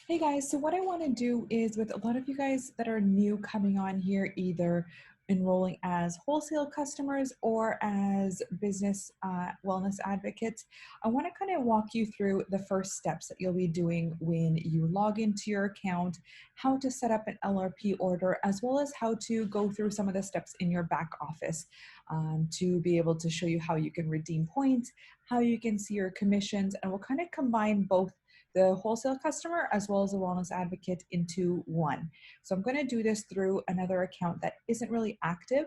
Hey guys, so what I want to do is with a lot of you guys that are new coming on here, either enrolling as wholesale customers or as business wellness advocates, I want to kind of walk you through the first steps that you'll be doing when you log into your account, how to set up an LRP order, as well as how to go through some of the steps in your back office to be able to show you how you can redeem points, how you can see your commissions, and we'll kind of combine both the wholesale customer as well as a wellness advocate into one. So I'm going to do this through another account that isn't really active,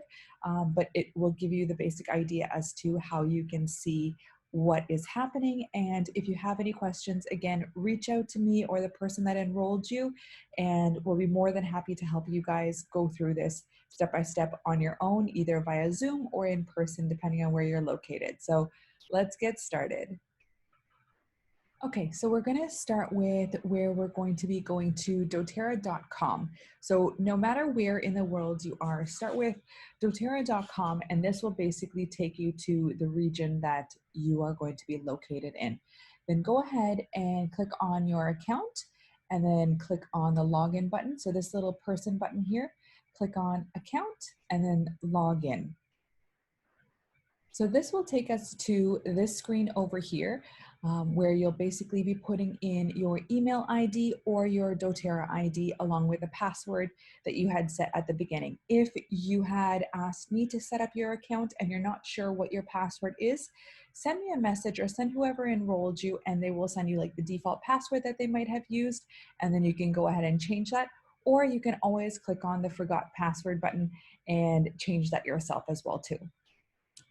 but it will give you the basic idea as to how you can see what is happening. And if you have any questions, again, reach out to me or the person that enrolled you, and we'll be more than happy to help you guys go through this step by step on your own, either via Zoom or in person, depending on where you're located. So let's get started. Okay, so we're going to start with where we're going to be going to doTERRA.com. So no matter where in the world you are, start with doTERRA.com, and this will basically take you to the region that you are going to be located in. Then go ahead and click on your account and then click on the login button. So this little person button here, click on account and then log in. So this will take us to this screen over here where you'll basically be putting in your email ID or your doTERRA ID along with a password that you had set at the beginning. If you had asked me to set up your account and you're not sure what your password is, send me a message or send whoever enrolled you and they will send you like the default password that they might have used, and then you can go ahead and change that. Or you can always click on the forgot password button and change that yourself as well too.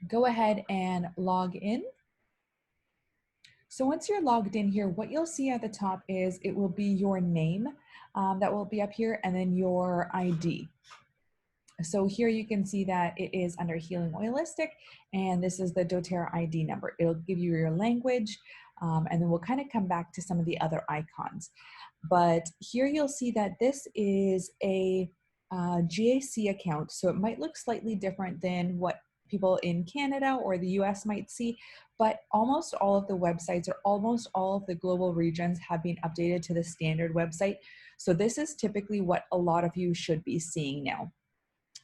Go ahead and log in. So once you're logged in here, what you'll see at the top is it will be your name that will be up here and then your ID. So here you can see that it is under Healing Oilistic, and this is the doTERRA ID number. It'll give you your language, and then we'll kind of come back to some of the other icons. But here you'll see that this is a GAC account, so it might look slightly different than what people in Canada or the US might see, but almost all of the websites or almost all of the global regions have been updated to the standard website. So this is typically what a lot of you should be seeing now.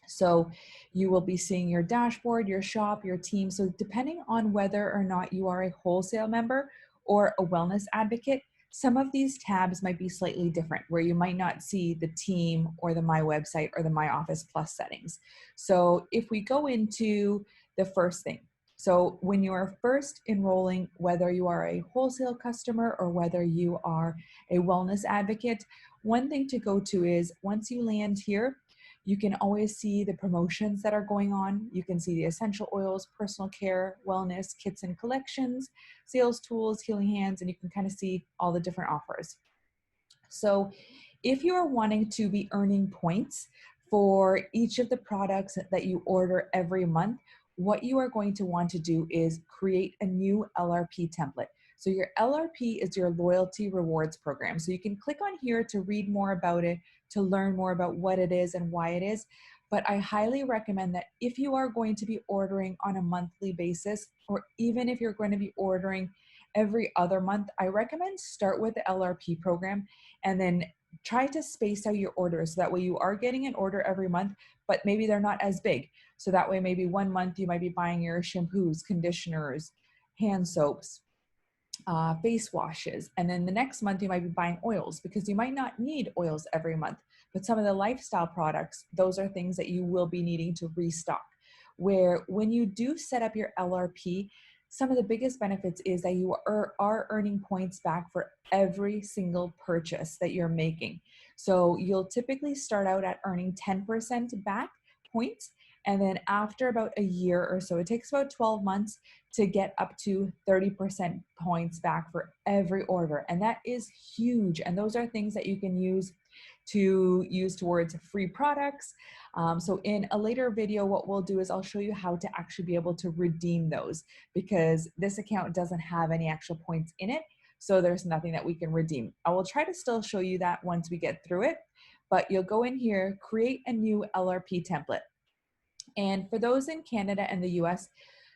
So you will be seeing your dashboard, your shop, your team. So depending on whether or not you are a wholesale member or a wellness advocate, some of these tabs might be slightly different where you might not see the team or the My Website or the My Office Plus settings. So if we go into the first thing, so when you're first enrolling, whether you are a wholesale customer or whether you are a wellness advocate, one thing to go to is once you land here, you can always see the promotions that are going on. You can see the essential oils, personal care, wellness, kits and collections, sales tools, healing hands, and you can kind of see all the different offers. So if you are wanting to be earning points for each of the products that you order every month, what you are going to want to do is create a new LRP template. So your LRP is your loyalty rewards program. So you can click on here to read more about it, to learn more about what it is and why it is. But I highly recommend that if you are going to be ordering on a monthly basis, or even if you're going to be ordering every other month, I recommend start with the LRP program and then try to space out your orders. So that way you are getting an order every month, but maybe they're not as big. So that way maybe one month you might be buying your shampoos, conditioners, hand soaps, face washes. And then the next month you might be buying oils because you might not need oils every month. But some of the lifestyle products, those are things that you will be needing to restock. Where when you do set up your LRP, some of the biggest benefits is that you are earning points back for every single purchase that you're making. So you'll typically start out at earning 10% back points. And then after about a year or so, it takes about 12 months to get up to 30% points back for every order. And that is huge. And those are things that you can use towards free products. So in a later video, what we'll do is I'll show you how to actually be able to redeem those, because this account doesn't have any actual points in it. So there's nothing that we can redeem. I will try to still show you that once we get through it, but you'll go in here, create a new LRP template. And for those in Canada and the US,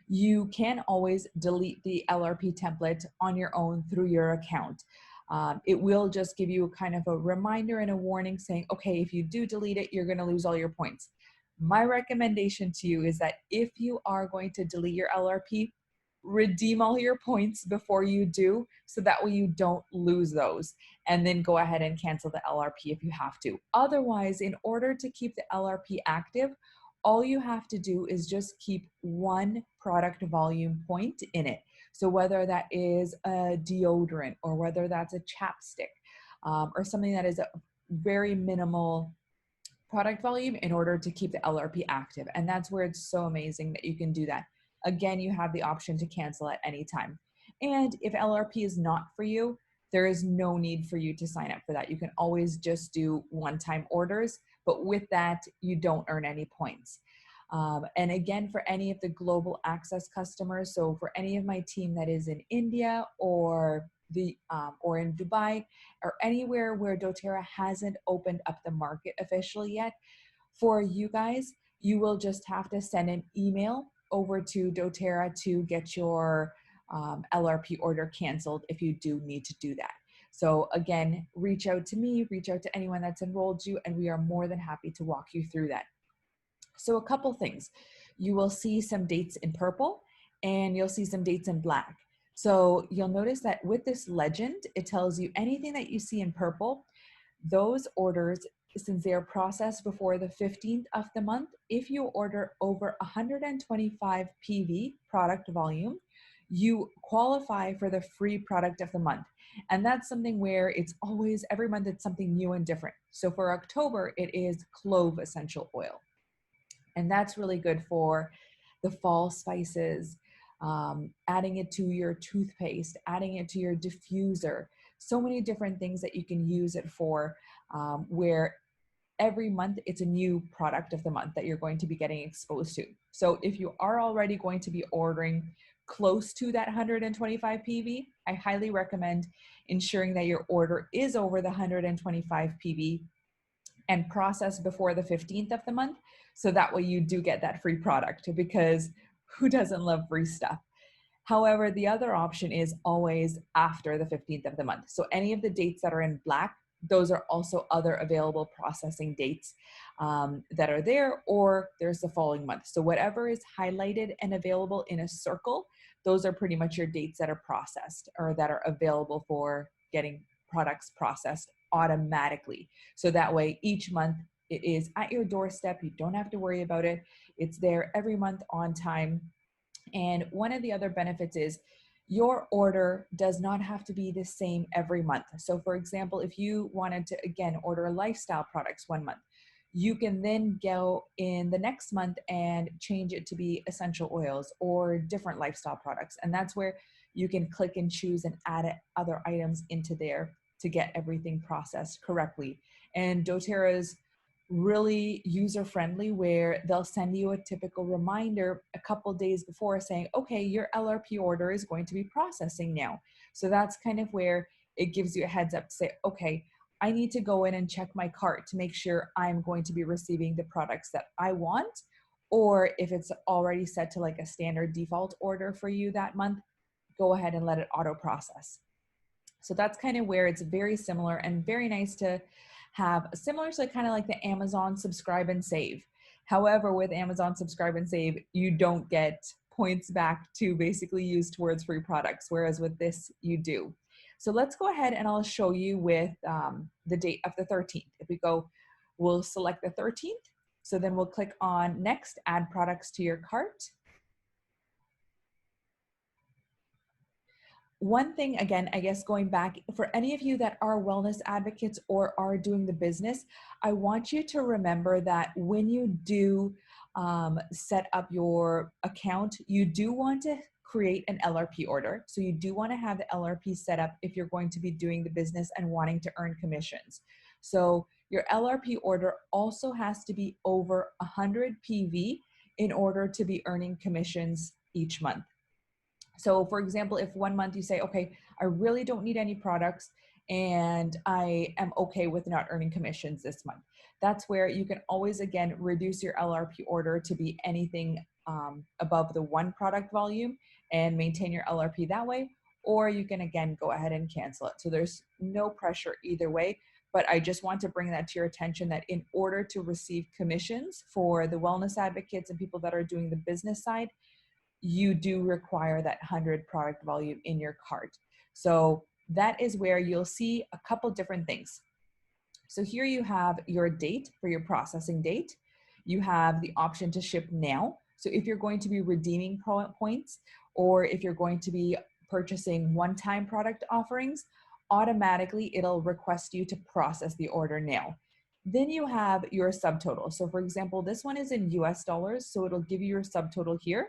you can always delete the LRP template on your own through your account. It will just give you kind of a reminder and a warning saying, okay, if you do delete it, you're going to lose all your points. My recommendation to you is that if you are going to delete your LRP, redeem all your points before you do, so that way you don't lose those, and then go ahead and cancel the LRP if you have to. Otherwise, in order to keep the LRP active, all you have to do is just keep one product volume point in it. So whether that is a deodorant or whether that's a chapstick, or something that is a very minimal product volume in order to keep the LRP active. And that's where it's so amazing that you can do that. Again, you have the option to cancel at any time. And if LRP is not for you, there is no need for you to sign up for that. You can always just do one-time orders, but with that, you don't earn any points. And again, for any of the global access customers, so for any of my team that is in India or or in Dubai or anywhere where doTERRA hasn't opened up the market officially yet, for you guys, you will just have to send an email over to doTERRA to get your LRP order canceled if you do need to do that. So again, reach out to me, reach out to anyone that's enrolled you, and we are more than happy to walk you through that. So a couple things. You will see some dates in purple and you'll see some dates in black. So you'll notice that with this legend, it tells you anything that you see in purple, those orders, since they are processed before the 15th of the month, if you order over 125 PV product volume, you qualify for the free product of the month. And that's something where it's always, every month it's something new and different. So for October, it is clove essential oil. And that's really good for the fall spices, adding it to your toothpaste, adding it to your diffuser. So many different things that you can use it for, where every month it's a new product of the month that you're going to be getting exposed to. So if you are already going to be ordering close to that 125 PV, I highly recommend ensuring that your order is over the 125 PV and processed before the 15th of the month. So that way you do get that free product, because who doesn't love free stuff? However, the other option is always after the 15th of the month. So any of the dates that are in black, those are also other available processing dates that are there, or there's the following month. So whatever is highlighted and available in a circle, those are pretty much your dates that are processed or that are available for getting products processed automatically. So that way each month it is at your doorstep. You don't have to worry about it. It's there every month on time. And one of the other benefits is your order does not have to be the same every month. So for example, if you wanted to, again, order lifestyle products one month, you can then go in the next month and change it to be essential oils or different lifestyle products. And that's where you can click and choose and add other items into there to get everything processed correctly. And doTERRA's really user-friendly, where they'll send you a typical reminder a couple days before saying, okay, your LRP order is going to be processing now. So that's kind of where it gives you a heads up to say, okay, I need to go in and check my cart to make sure I'm going to be receiving the products that I want. Or if it's already set to like a standard default order for you that month, go ahead and let it auto process. So that's kind of where it's very similar and very nice to have, similar to kind of like the Amazon subscribe and save. However, with Amazon subscribe and save, you don't get points back to basically use towards free products, whereas with this, you do. So let's go ahead and I'll show you with the date of the 13th. If we go, we'll select the 13th. So then we'll click on next, add products to your cart. One thing, again, I guess going back, for any of you that are wellness advocates or are doing the business, I want you to remember that when you do set up your account, you do want to create an LRP order. So you do want to have the LRP set up if you're going to be doing the business and wanting to earn commissions. So your LRP order also has to be over 100 PV in order to be earning commissions each month. So for example, if one month you say, okay, I really don't need any products and I am okay with not earning commissions this month, that's where you can always, again, reduce your LRP order to be anything above the one product volume and maintain your LRP that way. or you can again go ahead and cancel it. So there's no pressure either way. But I just want to bring that to your attention that in order to receive commissions for the wellness advocates and people that are doing the business side, you do require that 100 product volume in your cart. So that is where you'll see a couple different things. So here you have your date for your processing date. You have the option to ship now. So if you're going to be redeeming points, or if you're going to be purchasing one-time product offerings, automatically it'll request you to process the order now. Then you have your subtotal. So for example, this one is in US dollars, so it'll give you your subtotal here.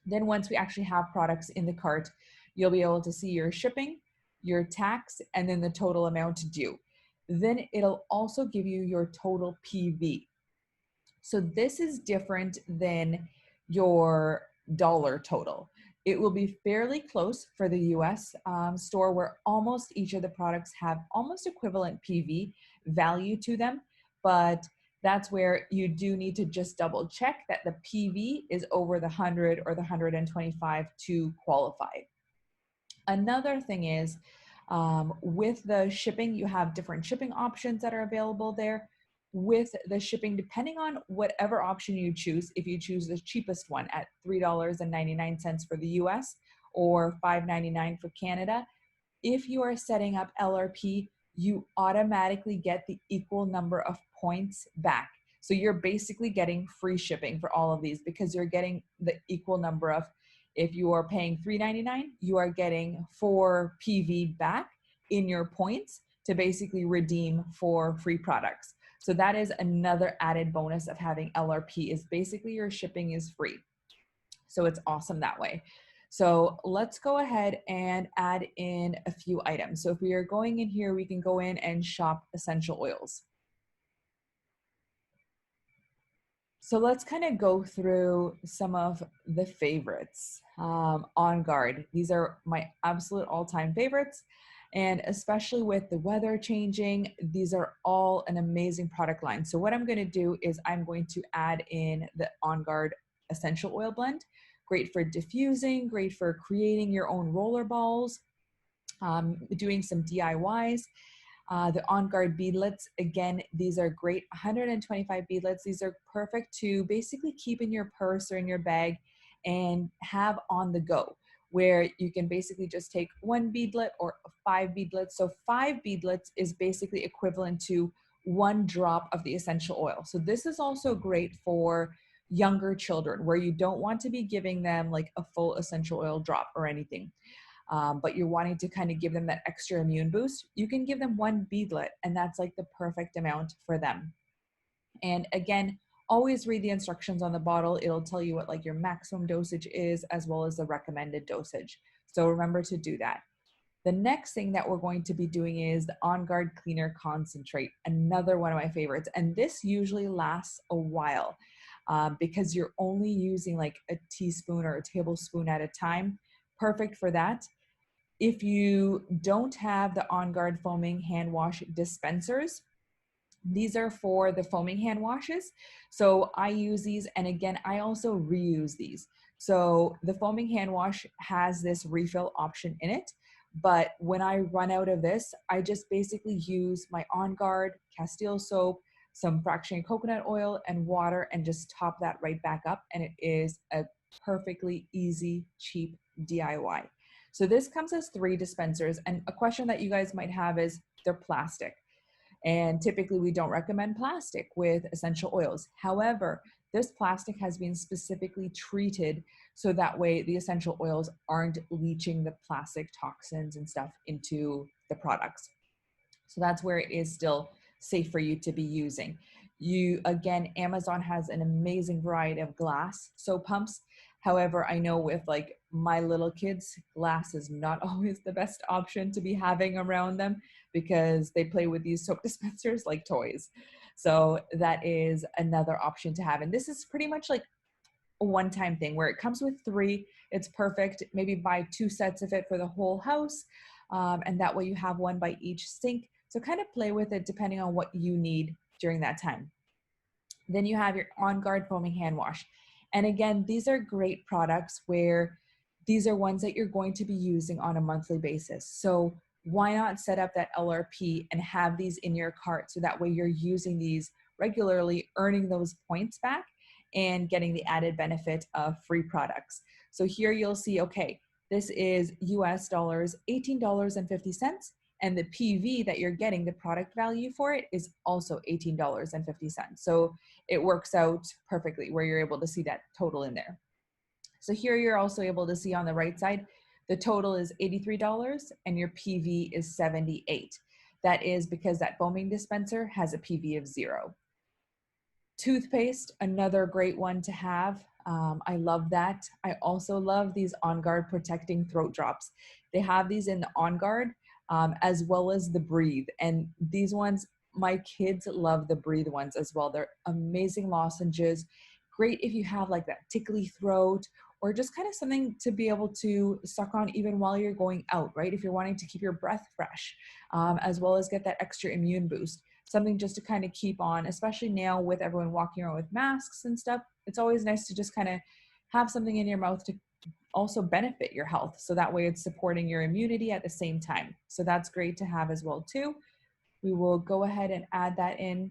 Then once we actually have products in the cart, you'll be able to see your shipping, your tax, and then the total amount due. Then it'll also give you your total PV. So this is different than your dollar total. It will be fairly close for the US store, where almost each of the products have almost equivalent PV value to them, but that's where you do need to just double check that the PV is over the 100 or the 125 to qualify. Another thing is, with the shipping, you have different shipping options that are available there. With the shipping, depending on whatever option you choose, if you choose the cheapest one at $3.99 for the US or $5.99 for Canada, if you are setting up LRP, you automatically get the equal number of points back. So you're basically getting free shipping for all of these because you're getting the equal number of, if you are paying $3.99, you are getting 4 PV back in your points to basically redeem for free products. So that is another added bonus of having LRP, is basically your shipping is free. So it's awesome that way. So let's go ahead and add in a few items. So if we are going in here, we can go in and shop essential oils. So let's kind of go through some of the favorites. On Guard, these are my absolute all-time favorites. And especially with the weather changing, these are all an amazing product line. So what I'm going to do is I'm going to add in the On Guard essential oil blend. Great for diffusing, great for creating your own roller balls, doing some DIYs. The On Guard beadlets, again, these are great. 125 beadlets. These are perfect to basically keep in your purse or in your bag and have on the go, where you can basically just take 1 beadlet or 5 beadlets. So 5 beadlets is basically equivalent to 1 drop of the essential oil. So this is also great for younger children, where you don't want to be giving them like a full essential oil drop or anything. But you're wanting to kind of give them that extra immune boost, you can give them 1 beadlet, and that's like the perfect amount for them. And again, always read the instructions on the bottle. It'll tell you what like your maximum dosage is, as well as the recommended dosage. So remember to do that. The next thing that we're going to be doing is the On Guard Cleaner Concentrate, another one of my favorites. And this usually lasts a while because you're only using like a teaspoon or a tablespoon at a time. Perfect for that. If you don't have the On Guard foaming hand wash dispensers, these are for the foaming hand washes. So I use these, and again, I also reuse these. So the foaming hand wash has this refill option in it, but when I run out of this, I just basically use my On Guard Castile soap, some fractionated coconut oil, and water, and just top that right back up, and it is a perfectly easy, cheap DIY. So this comes as 3 dispensers, and a question that you guys might have is, they're plastic. And typically we don't recommend plastic with essential oils. However, this plastic has been specifically treated so that way the essential oils aren't leaching the plastic toxins and stuff into the products. So that's where it is still safe for you to be using. Again, Amazon has an amazing variety of glass soap pumps. However, I know with like my little kids, glass is not always the best option to be having around them because they play with these soap dispensers like toys. So that is another option to have. And this is pretty much like a one-time thing where it comes with 3. It's perfect. Maybe buy 2 sets of it for the whole house. And that way you have 1 by each sink. So kind of play with it depending on what you need during that time. Then you have your On Guard foaming hand wash. And again, these are great products where these are ones that you're going to be using on a monthly basis. So why not set up that LRP and have these in your cart so that way you're using these regularly, earning those points back and getting the added benefit of free products. So here you'll see, okay, this is US dollars, $18.50. And the PV that you're getting, the product value for it, is also $18.50. So it works out perfectly where you're able to see that total in there. So here you're also able to see on the right side, the total is $83 and your PV is 78. That is because that foaming dispenser has a PV of 0. Toothpaste, another great one to have. I love that. I also love these On Guard protecting throat drops. They have these in the On Guard as well as the Breathe. And these ones, my kids love the Breathe ones as well. They're amazing lozenges. Great if you have like that tickly throat or just kind of something to be able to suck on even while you're going out, right? If you're wanting to keep your breath fresh, as well as get that extra immune boost. Something just to kind of keep on, especially now with everyone walking around with masks and stuff. It's always nice to just kind of have something in your mouth to also benefit your health. So that way it's supporting your immunity at the same time. So that's great to have as well too. We will go ahead and add that in.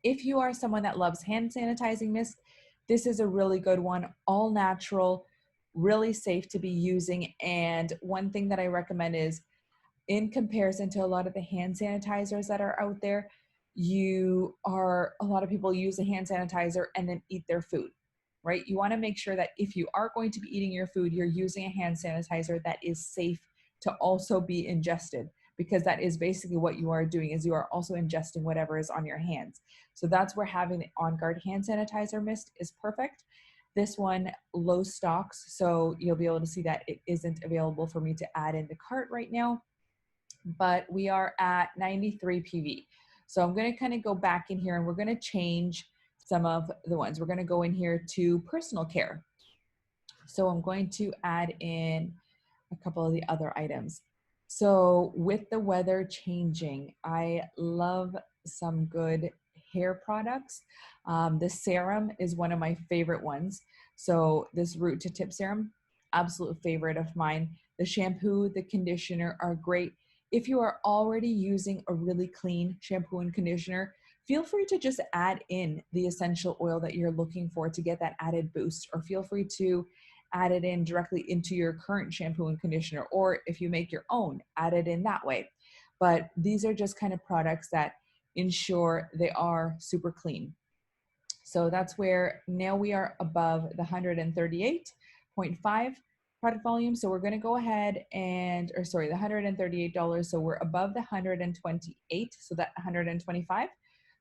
If you are someone that loves hand sanitizing mist, this is a really good one, all natural, really safe to be using. And one thing that I recommend is, in comparison to a lot of the hand sanitizers that are out there, a lot of people use a hand sanitizer and then eat their food, right? You want to make sure that if you are going to be eating your food, you're using a hand sanitizer that is safe to also be ingested, because that is basically what you are doing, is you are also ingesting whatever is on your hands. So that's where having the On Guard hand sanitizer mist is perfect. This one, low stocks, so you'll be able to see that it isn't available for me to add in the cart right now, but we are at 93 PV. So I'm going to kind of go back in here and we're going to change some of the ones. We're going to go in here to personal care. So I'm going to add in a couple of the other items. So with the weather changing, I love some good hair products. The serum is one of my favorite ones. So this root to tip serum, absolute favorite of mine. The shampoo, the conditioner are great. If you are already using a really clean shampoo and conditioner, feel free to just add in the essential oil that you're looking for to get that added boost, or feel free to add it in directly into your current shampoo and conditioner, or if you make your own, add it in that way. But these are just kind of products that ensure they are super clean. So that's where now we are above the 138.5 product volume. So we're going to go ahead and, the $138. So we're above the 128, so that 125.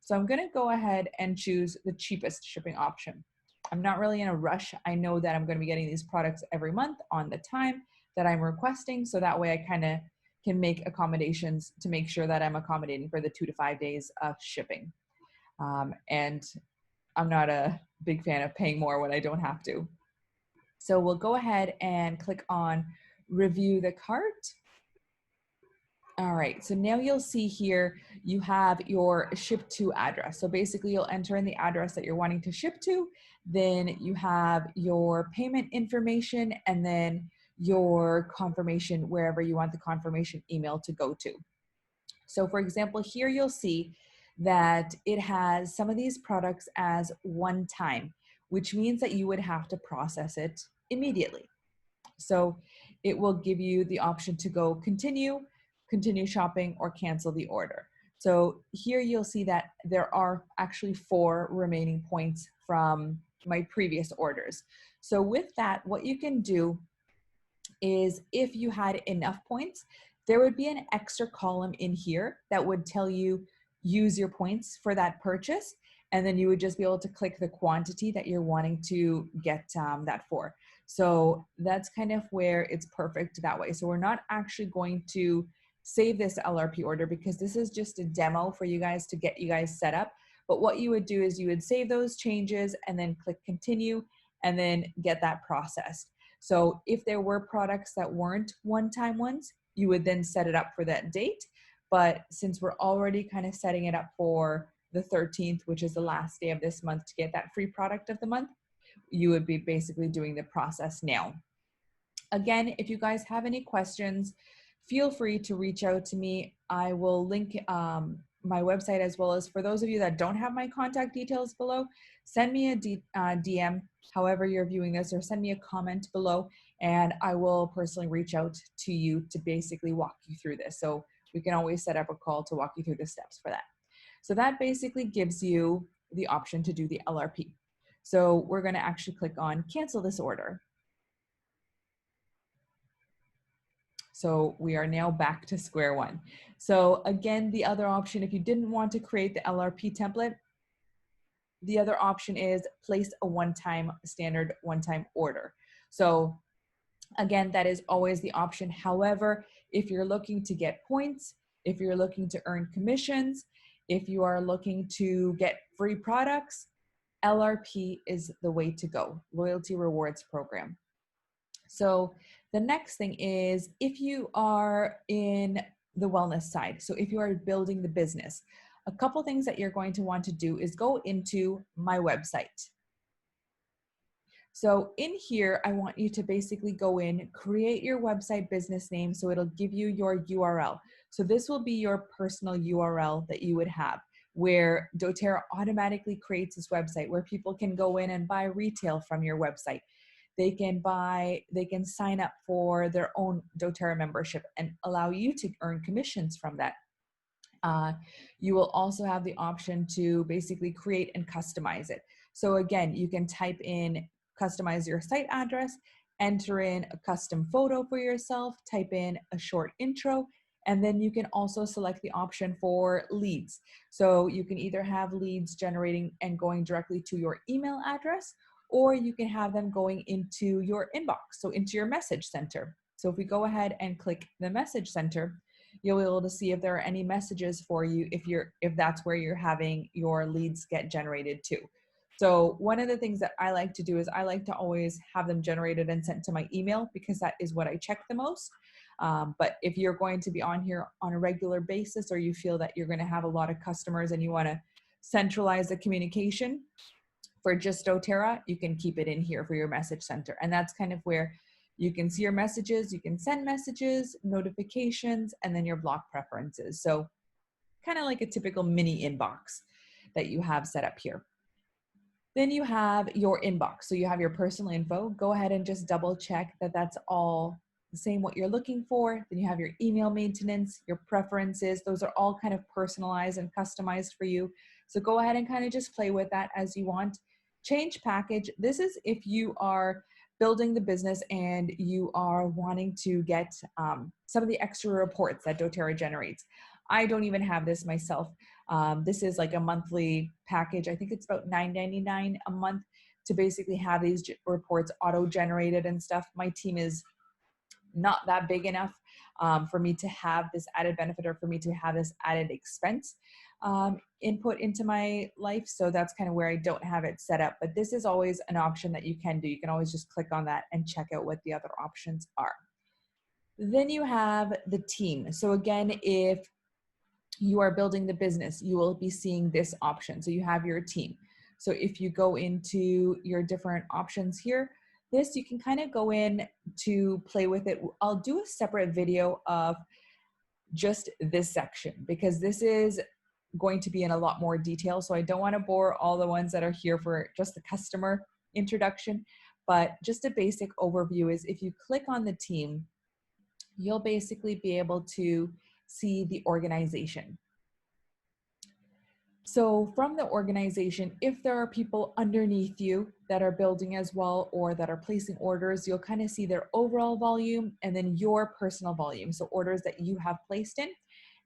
So I'm going to go ahead and choose the cheapest shipping option. I'm not really in a rush. I know that I'm going to be getting these products every month on the time that I'm requesting. So that way I kind of can make accommodations to make sure that I'm accommodating for the 2 to 5 days of shipping. And I'm not a big fan of paying more when I don't have to. So we'll go ahead and click on review the cart. All right, so now you'll see here, you have your ship to address. So basically you'll enter in the address that you're wanting to ship to, then you have your payment information, and then your confirmation, wherever you want the confirmation email to go to. So for example, here you'll see that it has some of these products as one time, which means that you would have to process it immediately. So it will give you the option to go continue shopping, or cancel the order. So here you'll see that there are actually 4 remaining points from my previous orders. So with that, what you can do is, if you had enough points, there would be an extra column in here that would tell you use your points for that purchase. And then you would just be able to click the quantity that you're wanting to get that for. So that's kind of where it's perfect that way. So we're not actually going to save this LRP order, because this is just a demo for you guys to get you guys set up. But what you would do is you would save those changes and then click continue and then get that processed. So if there were products that weren't one-time ones, you would then set it up for that date. But since we're already kind of setting it up for the 13th, which is the last day of this month, to get that free product of the month, you would be basically doing the process now. Again, if you guys have any questions, feel free to reach out to me. I will link my website, as well as for those of you that don't have my contact details below, send me a DM, however you're viewing this, or send me a comment below, and I will personally reach out to you to basically walk you through this. So we can always set up a call to walk you through the steps for that. So that basically gives you the option to do the LRP. So we're going to actually click on cancel this order. So we are now back to square one. So again, the other option, if you didn't want to create the LRP template, the other option is place a one-time standard one-time order. So again, that is always the option. However, if you're looking to get points, if you're looking to earn commissions, if you are looking to get free products, LRP is the way to go, loyalty rewards program. So the next thing is, if you are in the wellness side, so if you are building the business, a couple things that you're going to want to do is go into my website. So in here, I want you to basically go in, create your website business name. So it'll give you your URL. So this will be your personal URL that you would have, where doTERRA automatically creates this website where people can go in and buy retail from your website. They can sign up for their own doTERRA membership and allow you to earn commissions from that. You will also have the option to basically create and customize it. So again, you can type in, customize your site address, enter in a custom photo for yourself, type in a short intro, and then you can also select the option for leads. So you can either have leads generating and going directly to your email address, or you can have them going into your inbox, so into your message center. So if we go ahead and click the message center, you'll be able to see if there are any messages for you if that's where you're having your leads get generated to. So one of the things that I like to do is I like to always have them generated and sent to my email, because that is what I check the most. But if you're going to be on here on a regular basis, or you feel that you're going to have a lot of customers and you want to centralize the communication for just doTERRA, you can keep it in here for your message center. And that's kind of where you can see your messages, you can send messages, notifications, and then your block preferences. So kind of like a typical mini inbox that you have set up here. Then you have your inbox. So you have your personal info. Go ahead and just double check that that's all the same, what you're looking for. Then you have your email maintenance, your preferences. Those are all kind of personalized and customized for you. So go ahead and kind of just play with that as you want. Change package. This is if you are building the business and you are wanting to get some of the extra reports that doTERRA generates. I don't even have this myself. This is like a monthly package. I think it's about $9.99 a month to basically have these reports auto-generated and stuff. My team is not that big enough for me to have this added benefit, or for me to have this added expense input into my life. So that's kind of where I don't have it set up. But this is always an option that you can do. You can always just click on that and check out what the other options are. Then you have the team. So again, if you are building the business, you will be seeing this option. So you have your team. So if you go into your different options here, this you can kind of go in to play with it. I'll do a separate video of just this section, because this is going to be in a lot more detail. So I don't want to bore all the ones that are here for just the customer introduction, but just a basic overview is, if you click on the team, you'll basically be able to see the organization. So from the organization, if there are people underneath you that are building as well, or that are placing orders, you'll kind of see their overall volume and then your personal volume. So orders that you have placed in,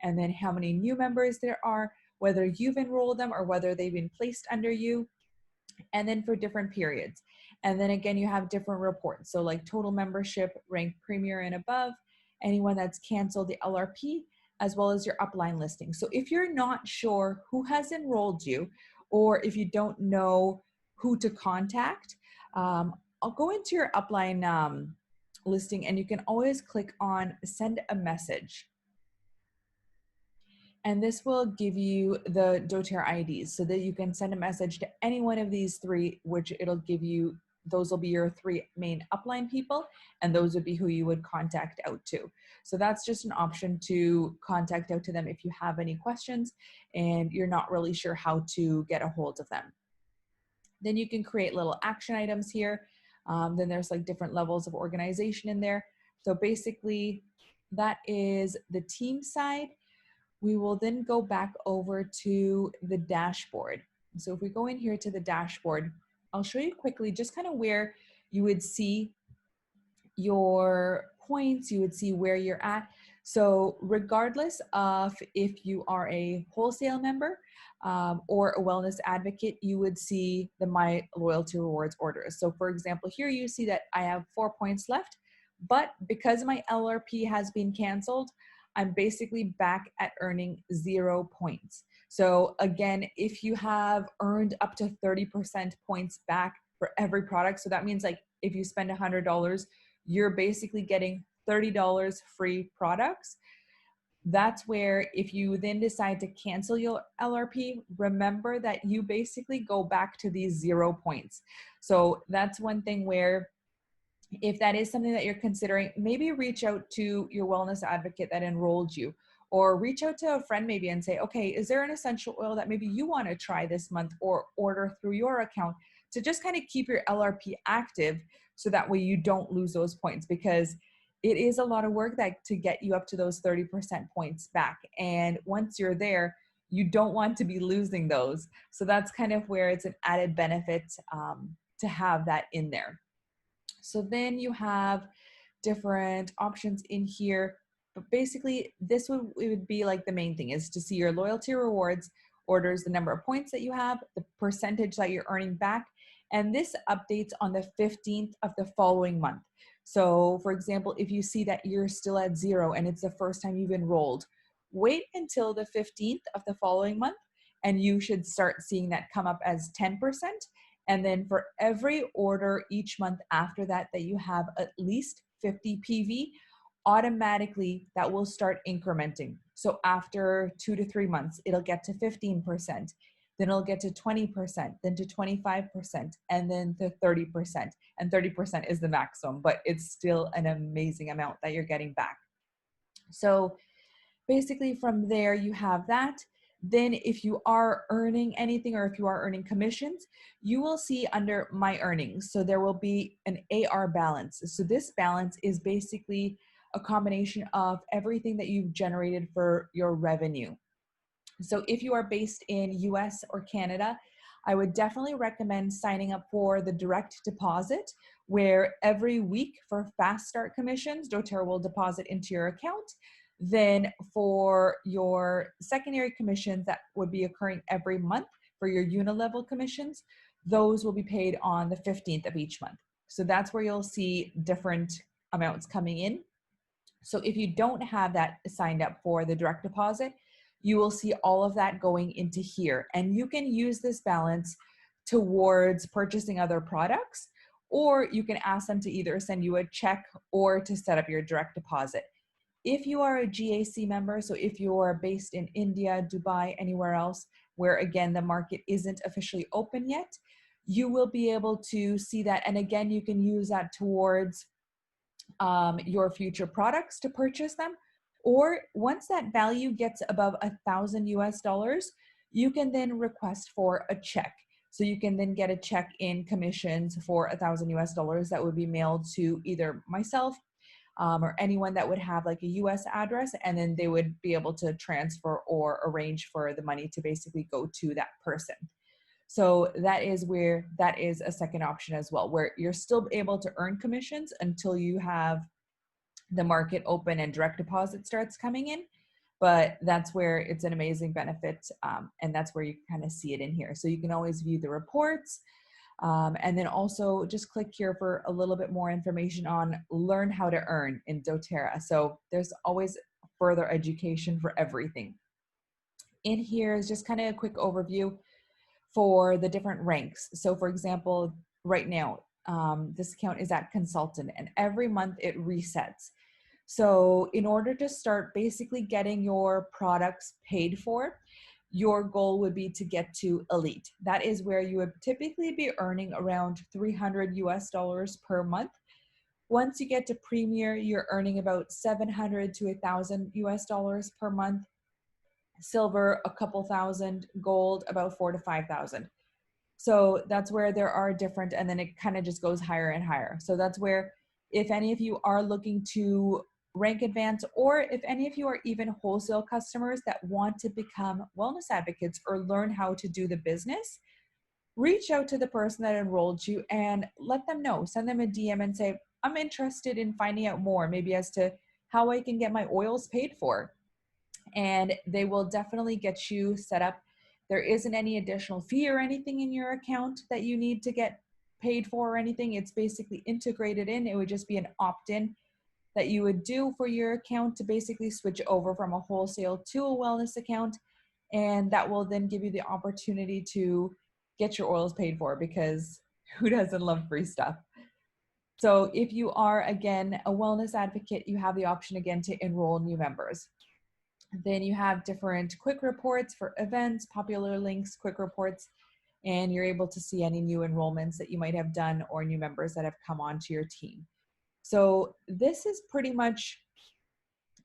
and then how many new members there are, whether you've enrolled them or whether they've been placed under you, and then for different periods. And then again, you have different reports. So like total membership, ranked premier and above, anyone that's canceled the LRP, as well as your upline listing. So if you're not sure who has enrolled you, or if you don't know who to contact, I'll go into your upline listing, and you can always click on send a message. And this will give you the doTERRA IDs so that you can send a message to any one of these three, which it'll give you those will be your 3 main upline people, and those would be who you would contact out to. So that's just an option to contact out to them if you have any questions and you're not really sure how to get a hold of them. Then you can create little action items here. Then there's like different levels of organization in there. So basically, that is the team side. We will then go back over to the dashboard. So if we go in here to the dashboard, I'll show you quickly just kind of where you would see your points, you would see where you're at. So regardless of if you are a wholesale member or a wellness advocate, you would see the My Loyalty Rewards orders. So for example, here you see that I have 4 points left, but because my LRP has been canceled, I'm basically back at earning 0 points. So again, if you have earned up to 30% points back for every product, so that means like if you spend $100, you're basically getting $30 free products. That's where if you then decide to cancel your LRP, remember that you basically go back to these 0 points. So that's one thing where if that is something that you're considering, maybe reach out to your wellness advocate that enrolled you, or reach out to a friend maybe and say, okay, is there an essential oil that maybe you want to try this month, or order through your account to just kind of keep your LRP active so that way you don't lose those points, because it is a lot of work that to get you up to those 30% points back. And once you're there, you don't want to be losing those. So that's kind of where it's an added benefit to have that in there. So then you have different options in here, but basically this would be like the main thing is to see your loyalty rewards orders, the number of points that you have, the percentage that you're earning back, and this updates on the 15th of the following month. So for example, if you see that you're still at 0 and it's the first time you've enrolled, wait until the 15th of the following month and you should start seeing that come up as 10%. And then for every order each month after that, that you have at least 50 PV, automatically that will start incrementing. So after 2 to 3 months, it'll get to 15%, then it'll get to 20%, then to 25%, and then to 30%. And 30% is the maximum, but it's still an amazing amount that you're getting back. So basically from there, you have that. Then if you are earning anything or if you are earning commissions, you will see under my earnings. So there will be an AR balance. So this balance is basically a combination of everything that you've generated for your revenue. So if you are based in US or Canada, I would definitely recommend signing up for the direct deposit, where every week for fast start commissions, doTERRA will deposit into your account. Then for your secondary commissions that would be occurring every month for your unilevel commissions, those will be paid on the 15th of each month. So that's where you'll see different amounts coming in. So if you don't have that signed up for the direct deposit, you will see all of that going into here. And you can use this balance towards purchasing other products, or you can ask them to either send you a check or to set up your direct deposit. If you are a GAC member, so if you are based in India, Dubai, anywhere else, where again, the market isn't officially open yet, you will be able to see that. And again, you can use that towards your future products to purchase them. Or once that value gets above $1,000 US, you can then request for a check. So you can then get a check in commissions for $1,000 US that would be mailed to either myself or anyone that would have like a US address, and then they would be able to transfer or arrange for the money to basically go to that person. So that is where that is a second option as well, where you're still able to earn commissions until you have the market open and direct deposit starts coming in. But that's where it's an amazing benefit. And that's where you kind of see it in here. So you can always view the reports. And then also just click here for a little bit more information on learn how to earn in doTERRA. So there's always further education for everything. In here is just kind of a quick overview for the different ranks. So for example, right now, this account is at consultant and every month it resets. So in order to start basically getting your products paid for, your goal would be to get to elite. That is where you would typically be earning around 300 US dollars per month. Once you get to premier, you're earning about 700 to 1,000 US dollars per month. Silver, a couple thousand. Gold, about 4 to 5,000. So that's where there are different, and then it kind of just goes higher and higher. So that's where, if any of you are looking to rank advance, or if any of you are even wholesale customers that want to become wellness advocates or learn how to do the business, reach out to the person that enrolled you and let them know. Send them a DM and say, I'm interested in finding out more, maybe as to how I can get my oils paid for. And they will definitely get you set up. There isn't any additional fee or anything in your account that you need to get paid for or anything. It's basically integrated in. It would just be an opt-in that you would do for your account to basically switch over from a wholesale to a wellness account. And that will then give you the opportunity to get your oils paid for, because who doesn't love free stuff? So if you are, again, a wellness advocate, you have the option again to enroll new members. Then you have different quick reports for events, popular links, quick reports, and you're able to see any new enrollments that you might have done or new members that have come onto your team. So this is pretty much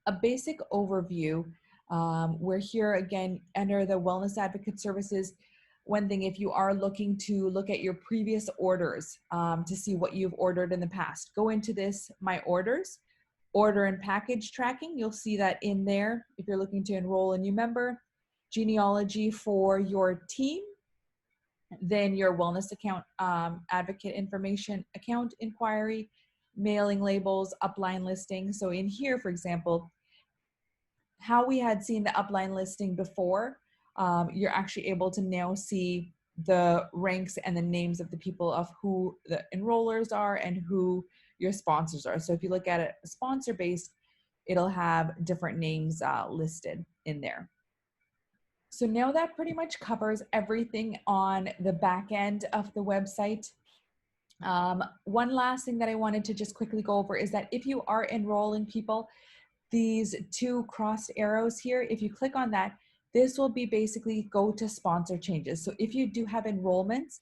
a basic overview. We're here again under the Wellness Advocate Services. One thing, if you are looking to look at your previous orders to see what you've ordered in the past, go into this, My Orders, Order and Package Tracking. You'll see that in there if you're looking to enroll a new member. Genealogy for your team, then your wellness account, advocate information, account inquiry, mailing labels, upline listing. So in here, for example, how we had seen the upline listing before, you're actually able to now see the ranks and the names of the people of who the enrollers are and who your sponsors are. So if you look at it sponsor based, it'll have different names listed in there. So now that pretty much covers everything on the back end of the website. One last thing that I wanted to just quickly go over is that if you are enrolling people, these two crossed arrows here, if you click on that, this will be basically go to sponsor changes. So if you do have enrollments,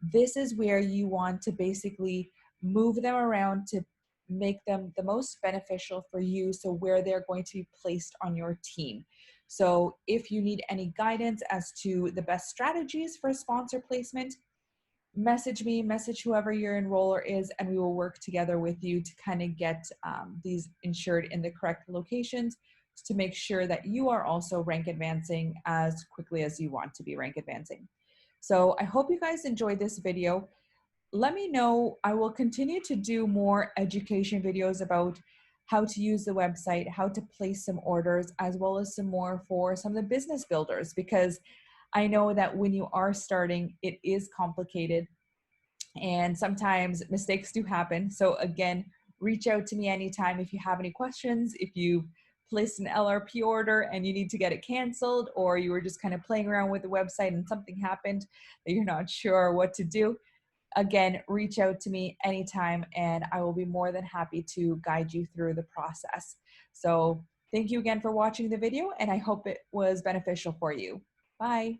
this is where you want to basically move them around to make them the most beneficial for you, so where they're going to be placed on your team. So if you need any guidance as to the best strategies for sponsor placement, message me, message whoever your enroller is, and we will work together with you to kind of get these insured in the correct locations to make sure that you are also rank advancing as quickly as you want to be rank advancing. So I hope you guys enjoyed this video. Let me know. I will continue to do more education videos about how to use the website, how to place some orders, as well as some more for some of the business builders, because I know that when you are starting, it is complicated and sometimes mistakes do happen. So again, reach out to me anytime if you have any questions, if you placed an LRP order and you need to get it canceled, or you were just kind of playing around with the website and something happened that you're not sure what to do. Again, reach out to me anytime and I will be more than happy to guide you through the process. So thank you again for watching the video, and I hope it was beneficial for you. Bye.